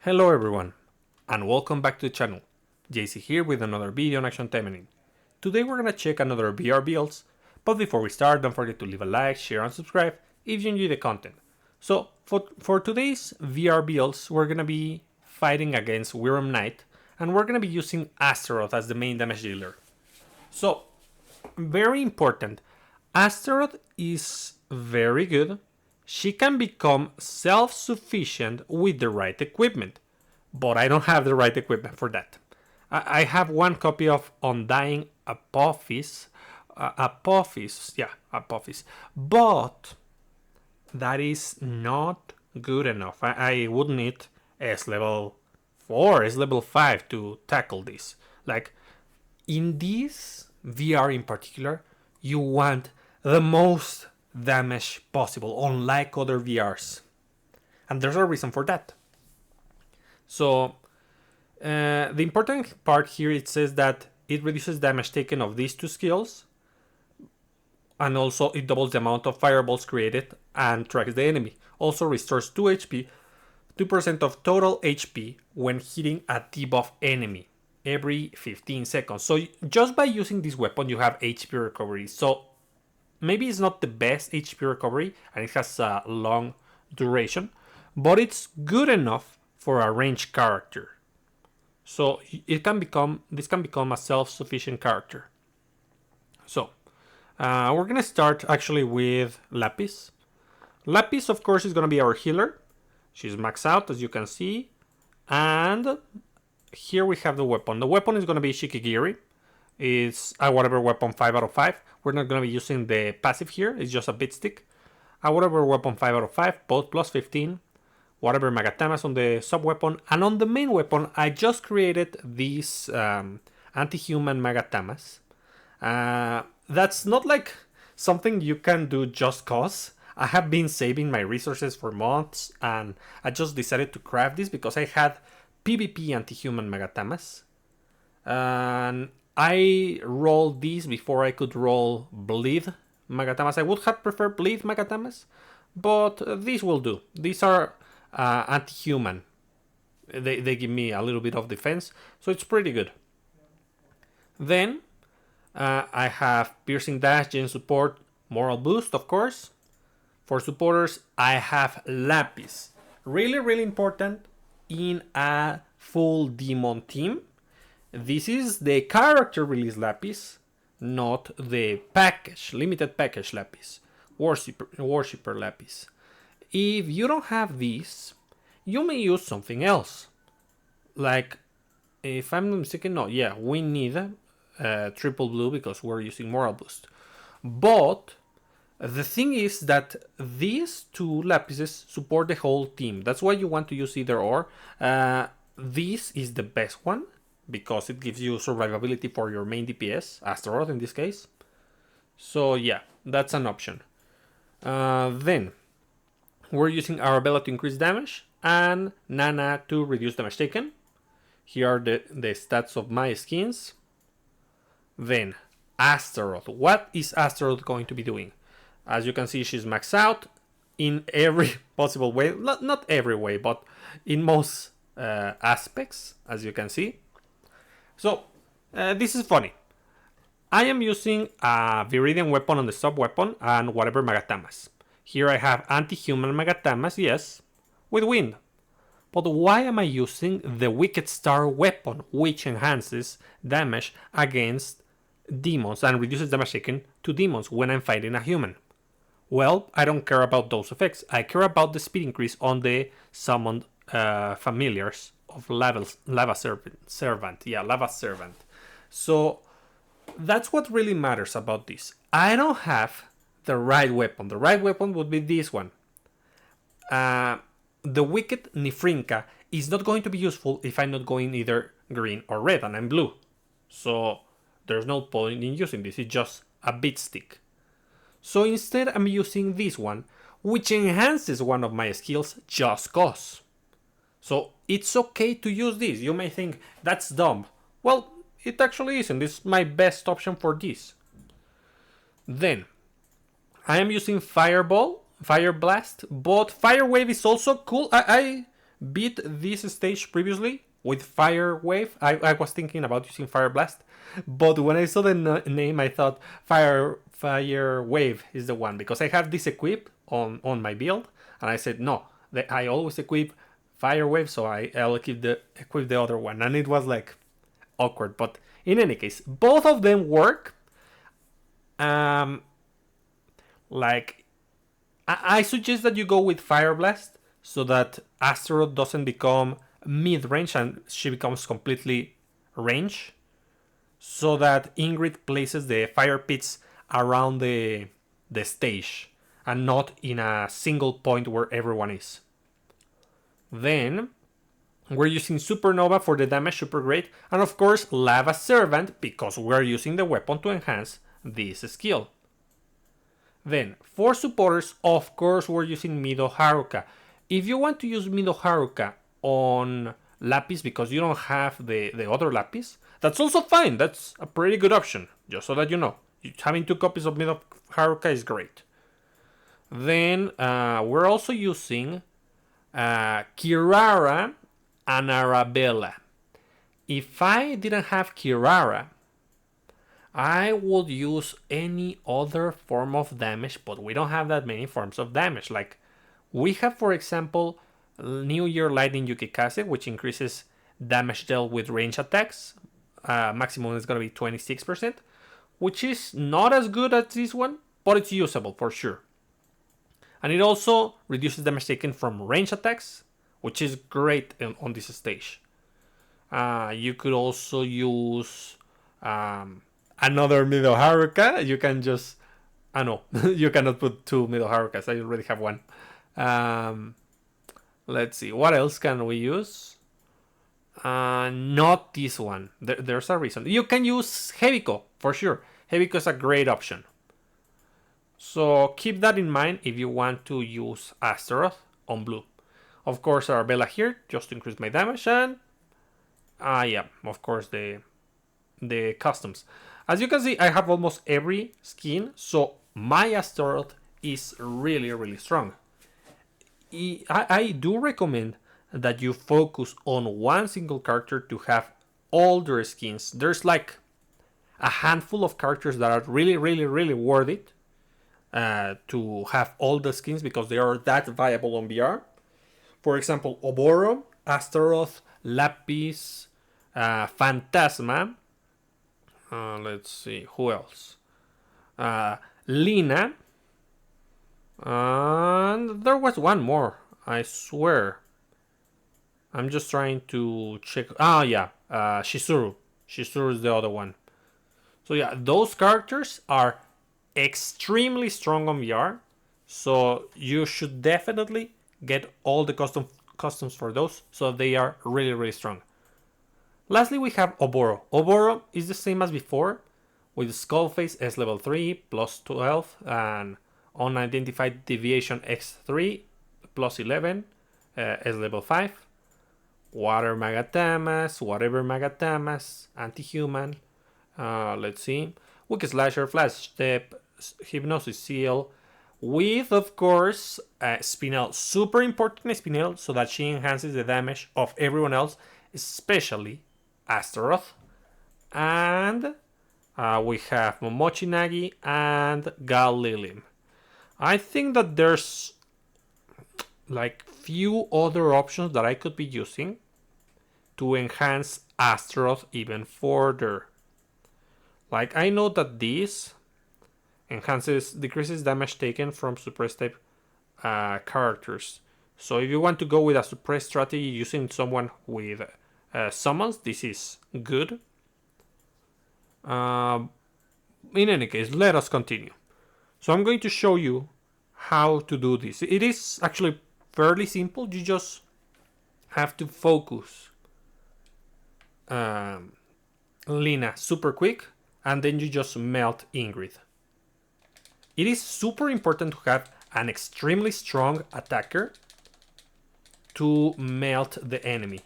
Hello everyone, and welcome back to the channel. JC here with another video on Action Taimanin. Today we're gonna check another VR builds, but before we start, don't forget to leave a like, share, and subscribe if you enjoy the content. So for today's VR builds, we're gonna be fighting against Wyrm Knight, and we're gonna be using Astaroth as the main damage dealer. So very important, Astaroth is very good. She can become self-sufficient with the right equipment, but I don't have the right equipment for that. I have one copy of Undying Apophis, Apophis, but that is not good enough. I would need S level 4, S level 5 to tackle this. Like, in this VR in particular, you want the most damage possible, unlike other VRs. And there's a reason for that. So, the important part here, it says that it reduces damage taken of these two skills, and also it doubles the amount of fireballs created and tracks the enemy. Also restores 2 HP, 2% of total HP when hitting a debuff enemy every 15 seconds. So just by using this weapon, you have HP recovery. So maybe it's not the best HP recovery, and it has a long duration, but it's good enough for a ranged character. So this can become a self-sufficient character. So we're gonna start actually with Lapis. Lapis, of course, is gonna be our healer. She's maxed out, as you can see, and here we have the weapon. The weapon is gonna be Shikigiri. It's a whatever weapon 5 out of 5. We're not gonna be using the passive here. It's just a bit stick. A whatever weapon 5 out of 5, both plus 15. Whatever Magatamas on the sub weapon, and on the main weapon I just created these anti-human Magatamas. That's not like something you can do just cause. I have been saving my resources for months, and I just decided to craft this because I had PvP anti-human Magatamas, and I rolled these before I could roll Bleed Magatamas. I would have preferred Bleed Magatamas, but these will do. These are anti-human. They give me a little bit of defense, so it's pretty good. Then I have Piercing Dash, Gen Support, Moral Boost, of course. For supporters, I have Lapis. Really important in a full demon team. This is the character release Lapis, not the package, limited package Lapis. Worshipper Lapis. If you don't have these, you may use something else. Like, if I'm not mistaken, no, yeah, we need triple blue because we're using Moral Boost. But the thing is that these two Lapises support the whole team. That's why you want to use either or. This is the best one because it gives you survivability for your main DPS, Astaroth in this case. So yeah, that's an option. Then we're using Arabella to increase damage and Nana to reduce damage taken. Here are the stats of my skins. Then Astaroth. What is Astaroth going to be doing? As you can see, she's maxed out in every possible way. Not every way, but in most aspects, as you can see. So this is funny. I am using a Viridian weapon on the sub weapon and whatever Magatamas. Here I have anti-human Magatamas, yes, with wind. But why am I using the Wicked Star weapon, which enhances damage against demons and reduces damage taken to demons when I'm fighting a human? Well, I don't care about those effects. I care about the speed increase on the summoned familiars of Lava Servant. Yeah, Lava Servant. So that's what really matters about this. I don't have the right weapon. The right weapon would be this one. The Wicked Nifrinka is not going to be useful if I'm not going either green or red, and I'm blue. So there's no point in using this. It's just a bit stick. So instead I'm using this one, which enhances one of my skills just cause. So it's okay to use this. You may think that's dumb. Well, it actually isn't. It's my best option for this. Then I am using Fire Blast, but Fire Wave is also cool. I beat this stage previously with Fire Wave. I was thinking about using Fire Blast, but when I saw the name, I thought Fire Wave is the one because I have this equipped on my build, and I said no, I always equip Fire Wave, so I'll equip the other one, and it was like awkward. But in any case, both of them work. Like I suggest that you go with Fire Blast so that Astaroth doesn't become mid-range and she becomes completely range, so that Ingrid places the fire pits around the stage and not in a single point where everyone is. Then we're using Supernova for the damage, super great, and of course Lava Servant because we're using the weapon to enhance this skill. Then, for supporters, of course we're using Mido Haruka. If you want to use Mido Haruka on Lapis because you don't have the other Lapis, that's also fine. That's a pretty good option, just so that you know. Having 2 copies of Mido Haruka is great. Then we're also using Kirara and Arabella. If I didn't have Kirara, I would use any other form of damage, but we don't have that many forms of damage. Like, we have, for example, New Year Lightning Yukikaze, which increases damage dealt with range attacks. Maximum is going to be 26%, which is not as good as this one, but it's usable for sure. And it also reduces damage taken from range attacks, which is great on this stage. You could also use another Mido Haruka. You can just... no, you cannot put 2 Mido Harukas. I already have one. Let's see. What else can we use? Not this one. There's a reason. You can use Heaviko, for sure. Heaviko is a great option. So keep that in mind if you want to use Astaroth on blue. Of course, Arabella here, just to increase my damage. And yeah, of course, the customs. As you can see, I have almost every skin, so my Astaroth is really, really strong. I do recommend that you focus on one single character to have all their skins. There's like a handful of characters that are really, really, really worth it to have all the skins because they are that viable on VR. For example, Oboro, Astaroth, Lapis, Phantasma. Let's see, who else? Lina. And there was one more, I swear. I'm just trying to check. Yeah, Shizuru. Shizuru is the other one. So yeah, those characters are extremely strong on VR. So you should definitely get all the customs for those. So they are really, really strong. Lastly, we have Oboro. Oboro is the same as before, with Skullface S level 3 plus 12 and unidentified deviation X3 plus 11 S level 5. Water Magatamas, whatever Magatamas, anti-human. Let's see. Wicked Slasher, Flash Step, Hypnosis Seal, with of course Spinel. Super important Spinel so that she enhances the damage of everyone else, especially Astaroth. And we have Momochi Nagi and Gal Lilim. I think that there's like few other options that I could be using to enhance Astaroth even further. Like, I know that this decreases damage taken from suppressed type characters. So if you want to go with a suppressed strategy using someone with summons, this is good. In any case, let us continue. So I'm going to show you how to do this. It is actually fairly simple. You just have to focus Lina super quick, and then you just melt Ingrid. It is super important to have an extremely strong attacker to melt the enemy.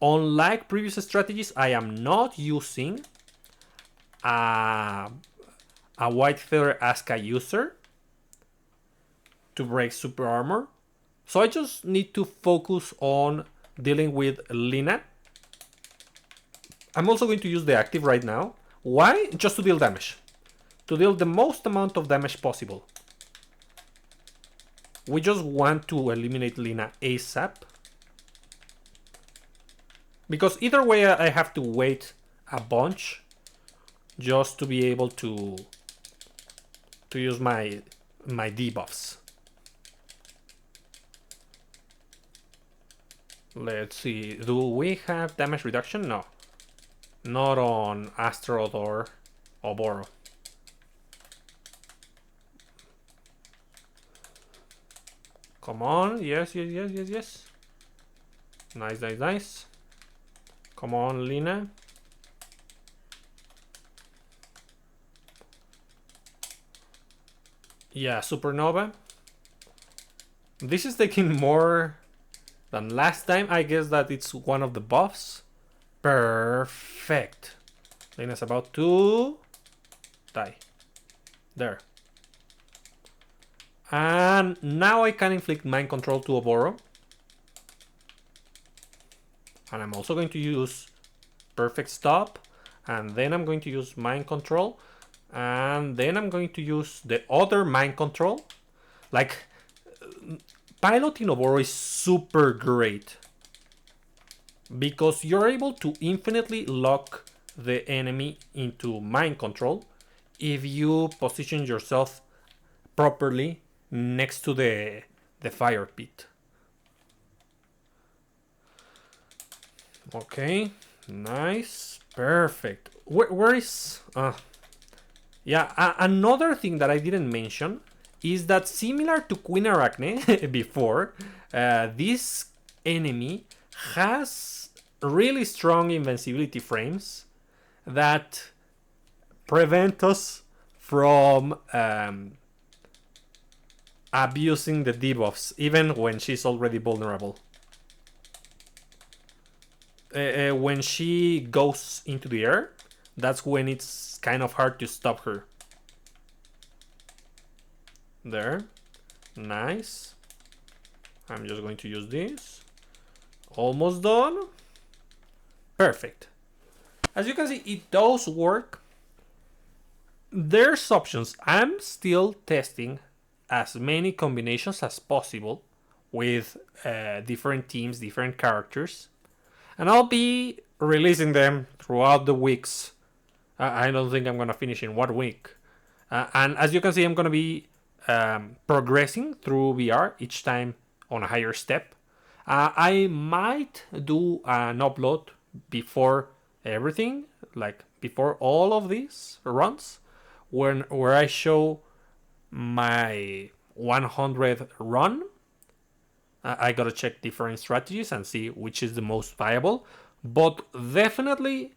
Unlike previous strategies, I am not using a White Feather Asuka user to break super armor. So I just need to focus on dealing with Lina. I'm also going to use the active right now. Why? Just to deal damage. To deal the most amount of damage possible. We just want to eliminate Lina ASAP. Because either way I have to wait a bunch just to be able to use my debuffs. Let's see, do we have damage reduction? No. Not on Astaroth or Oboro. Come on, yes. Nice. Come on, Lina. Yeah, Supernova. This is taking more than last time. I guess that it's one of the buffs. Perfect. Lina's about to die. There. And now I can inflict mind control to Oboro. And I'm also going to use perfect stop. And then I'm going to use mind control. And then I'm going to use the other mind control. Like, piloting Oboro is super great. Because you're able to infinitely lock the enemy into mind control if you position yourself properly next to the fire pit. Okay, nice, perfect. Where is... yeah, another thing that I didn't mention is that similar to Queen Arachne before, this enemy has really strong invincibility frames that prevent us from abusing the debuffs, even when she's already vulnerable. When she goes into the air, that's when it's kind of hard to stop her. There. Nice. I'm just going to use this. Almost done. Perfect. As you can see, it does work. There's options. I'm still testing as many combinations as possible with different teams, different characters. And I'll be releasing them throughout the weeks. I don't think I'm going to finish in 1 week. And as you can see, I'm going to be progressing through VR each time on a higher step. I might do an upload before everything, like before all of these runs, where I show my 100th run. I gotta check different strategies and see which is the most viable, but definitely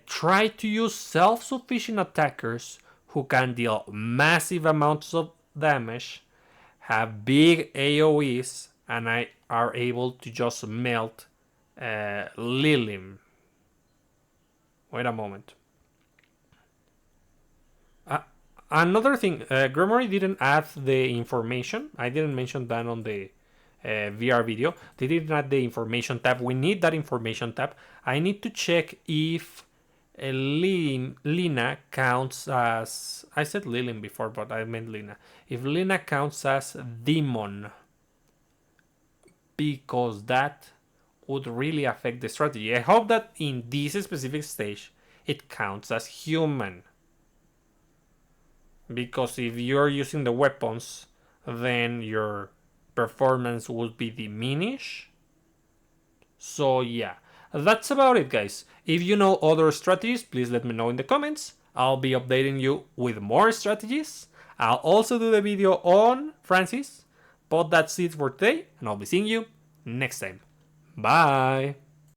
try to use self-sufficient attackers who can deal massive amounts of damage, have big AoEs, and are able to just melt Lilim. Wait a moment. Another thing, Grimory didn't add the information. I didn't mention that on the VR video. They didn't add the information tab. We need that information tab. I need to check if Lina counts as... I said Lilim before, but I meant Lina. If Lina counts as demon. Because that would really affect the strategy. I hope that in this specific stage it counts as human. Because if you're using the weapons, then your performance would be diminished. So yeah, that's about it, guys. If you know other strategies, please let me know in the comments. I'll be updating you with more strategies. I'll also do the video on Francis. But that's it for today, and I'll be seeing you next time. Bye!